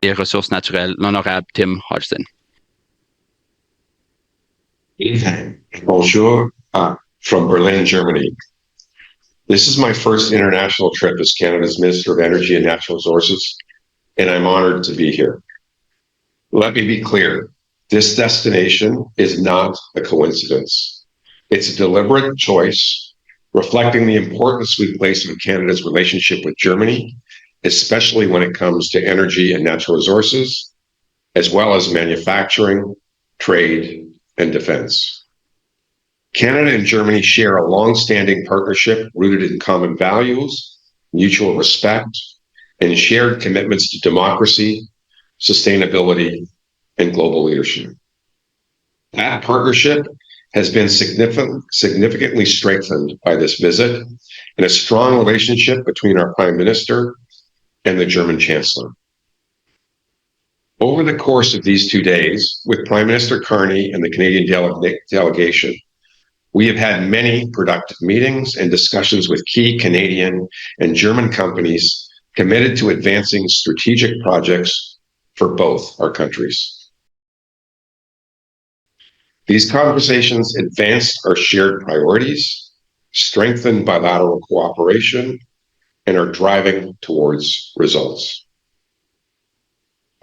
des ressources naturelles, l'honorable Tim Hodgson. Bonjour, from Berlin, Germany. This is my first international trip as Canada's Minister of Energy and Natural Resources, and I'm honored to be here. Let me be clear, this destination is not a coincidence. It's a deliberate choice reflecting the importance we place on Canada's relationship with Germany, especially when it comes to energy and natural resources, as well as manufacturing, trade, and defense. Canada and Germany share a long-standing partnership rooted in common values, mutual respect, and shared commitments to democracy, sustainability, and global leadership. That partnership has been significantly strengthened by this visit and a strong relationship between our Prime Minister and the German Chancellor. Over the course of these 2 days, with Prime Minister Carney and the Canadian delegation, we have had many productive meetings and discussions with key Canadian and German companies committed to advancing strategic projects for both our countries. These conversations advanced our shared priorities, strengthened bilateral cooperation, and are driving towards results.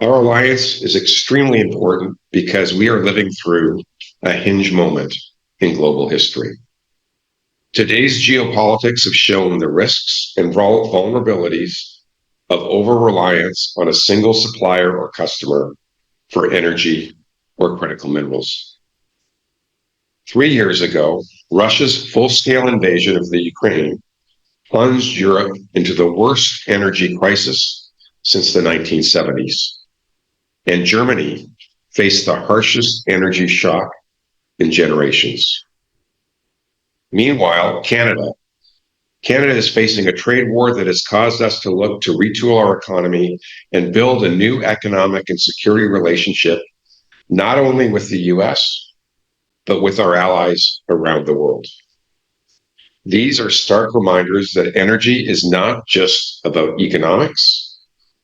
Our alliance is extremely important because we are living through a hinge moment in global history. Today's geopolitics have shown the risks and vulnerabilities of over-reliance on a single supplier or customer for energy or critical minerals. 3 years ago, Russia's full-scale invasion of the Ukraine plunged Europe into the worst energy crisis since the 1970s. And Germany faced the harshest energy shock in generations. Meanwhile, Canada is facing a trade war that has caused us to look to retool our economy and build a new economic and security relationship, not only with the US, but with our allies around the world. These are stark reminders that energy is not just about economics,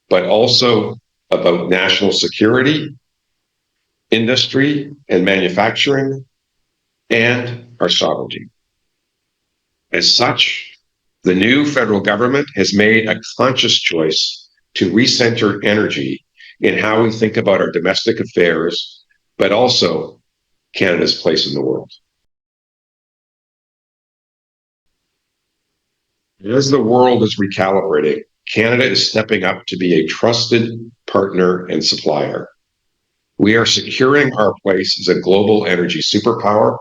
but also about national security, industry and manufacturing, and our sovereignty. As such, the new federal government has made a conscious choice to recenter energy in how we think about our domestic affairs, but also Canada's place in the world. As the world is recalibrating, Canada is stepping up to be a trusted partner and supplier. We are securing our place as a global energy superpower,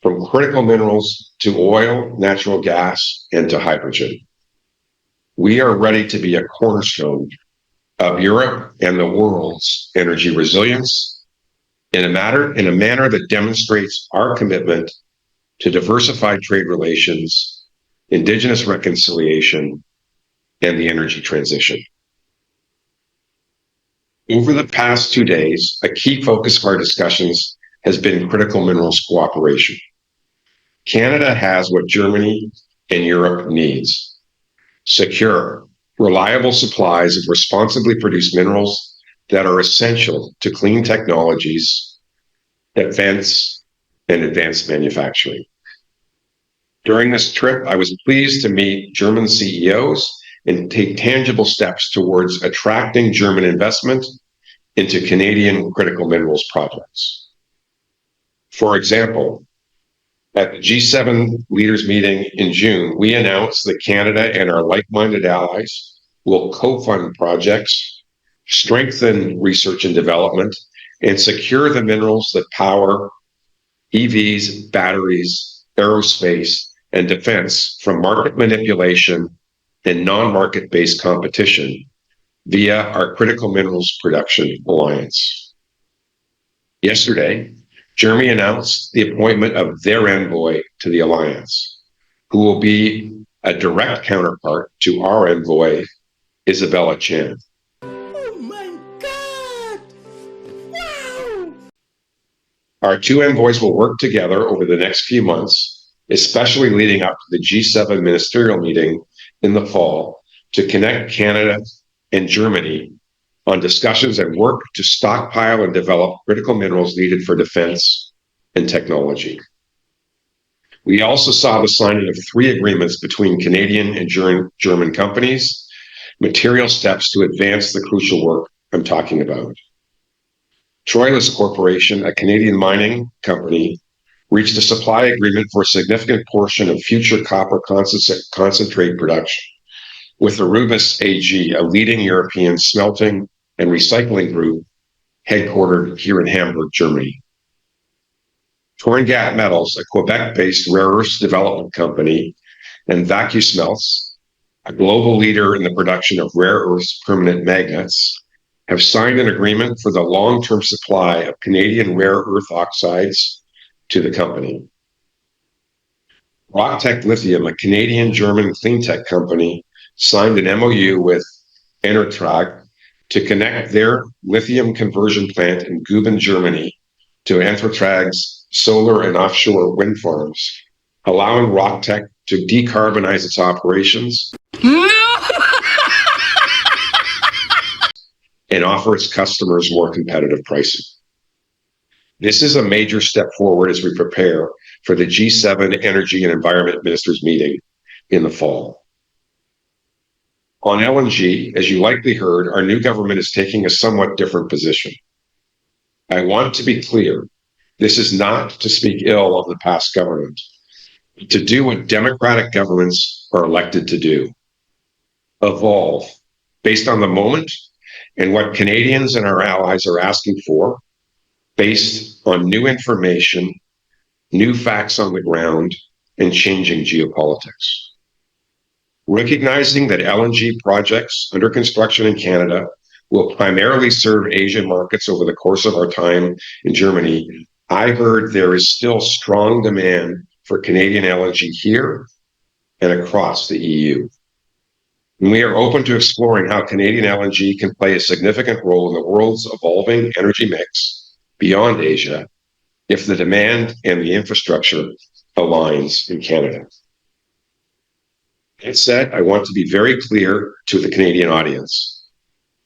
from critical minerals to oil, natural gas, and to hydrogen. We are ready to be a cornerstone of Europe and the world's energy resilience in a manner that demonstrates our commitment to diversified trade relations, Indigenous reconciliation, and the energy transition. Over the past 2 days, a key focus of our discussions has been critical minerals cooperation. Canada has what Germany and Europe needs: secure, reliable supplies of responsibly produced minerals that are essential to clean technologies, defense, and advanced manufacturing. During this trip, I was pleased to meet German CEOs and take tangible steps towards attracting German investment into Canadian critical minerals projects. For example, at the G7 leaders meeting in June, we announced that Canada and our like-minded allies will co-fund projects, strengthen research and development, and secure the minerals that power EVs, batteries, aerospace, and defense from market manipulation and non-market-based competition via our Critical Minerals Production Alliance. Yesterday, Germany announced the appointment of their envoy to the alliance, who will be a direct counterpart to our envoy, Isabella Chan. Oh my God! Wow! Our two envoys will work together over the next few months, especially leading up to the G7 ministerial meeting in the fall, to connect Canada and Germany on discussions and work to stockpile and develop critical minerals needed for defense and technology. We also saw the signing of 3 agreements between Canadian and German companies, material steps to advance the crucial work I'm talking about. Troilus Corporation, a Canadian mining company, reached a supply agreement for a significant portion of future copper concentrate production with Arubis AG, a leading European smelting and recycling group headquartered here in Hamburg, Germany. Torngat Metals, a Quebec-based rare earths development company, and VacuSmelts, a global leader in the production of rare earths permanent magnets, have signed an agreement for the long-term supply of Canadian rare earth oxides to the company. RockTech Lithium, a Canadian-German clean tech company, signed an MOU with Enertrag to connect their lithium conversion plant in Guben, Germany, to Enertrag's solar and offshore wind farms, allowing RockTech to decarbonize its operations and offer its customers more competitive pricing. This is a major step forward as we prepare for the G7 Energy and Environment Ministers meeting in the fall. On LNG, as you likely heard, our new government is taking a somewhat different position. I want to be clear, this is not to speak ill of the past government, but to do what democratic governments are elected to do: evolve based on the moment and what Canadians and our allies are asking for, based on new information, new facts on the ground, and changing geopolitics. Recognizing that LNG projects under construction in Canada will primarily serve Asian markets over the course of our time in Germany, I heard there is still strong demand for Canadian LNG here and across the EU. And we are open to exploring how Canadian LNG can play a significant role in the world's evolving energy mix beyond Asia if the demand and the infrastructure aligns in Canada. That said, I want to be very clear to the Canadian audience.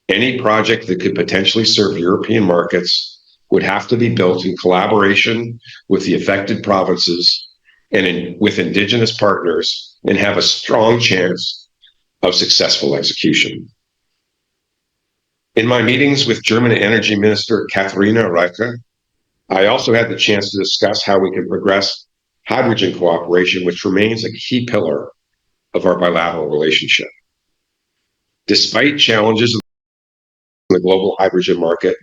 Any project that could potentially serve European markets would have to be built in collaboration with the affected provinces and with Indigenous partners and have a strong chance of successful execution. In my meetings with German Energy Minister Katharina Reiche, I also had the chance to discuss how we can progress hydrogen cooperation, which remains a key pillar of our bilateral relationship. Despite challenges in the global hydrogen market,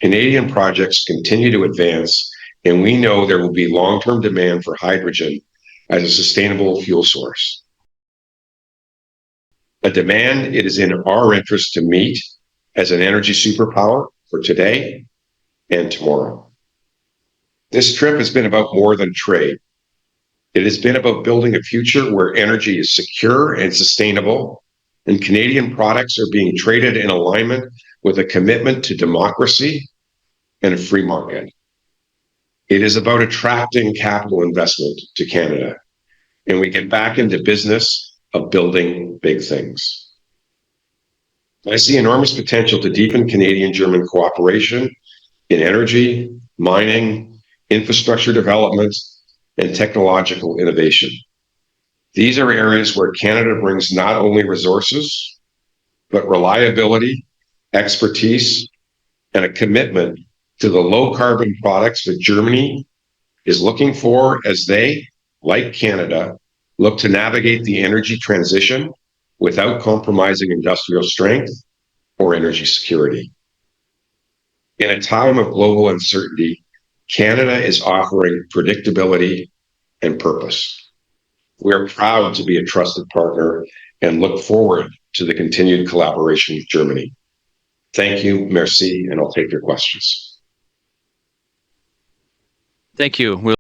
Canadian projects continue to advance, and we know there will be long-term demand for hydrogen as a sustainable fuel source. A demand it is in our interest to meet as an energy superpower for today and tomorrow. This trip has been about more than trade. It has been about building a future where energy is secure and sustainable, and Canadian products are being traded in alignment with a commitment to democracy and a free market. It is about attracting capital investment to Canada, and we get back into business of building big things. I see enormous potential to deepen Canadian-German cooperation in energy, mining, infrastructure development, and technological innovation. These are areas where Canada brings not only resources, but reliability, expertise, and a commitment to the low-carbon products that Germany is looking for as they, like Canada, look to navigate the energy transition without compromising industrial strength or energy security. In a time of global uncertainty, Canada is offering predictability and purpose. We're proud to be a trusted partner and look forward to the continued collaboration with Germany. Thank you, merci, and I'll take your questions. Thank you.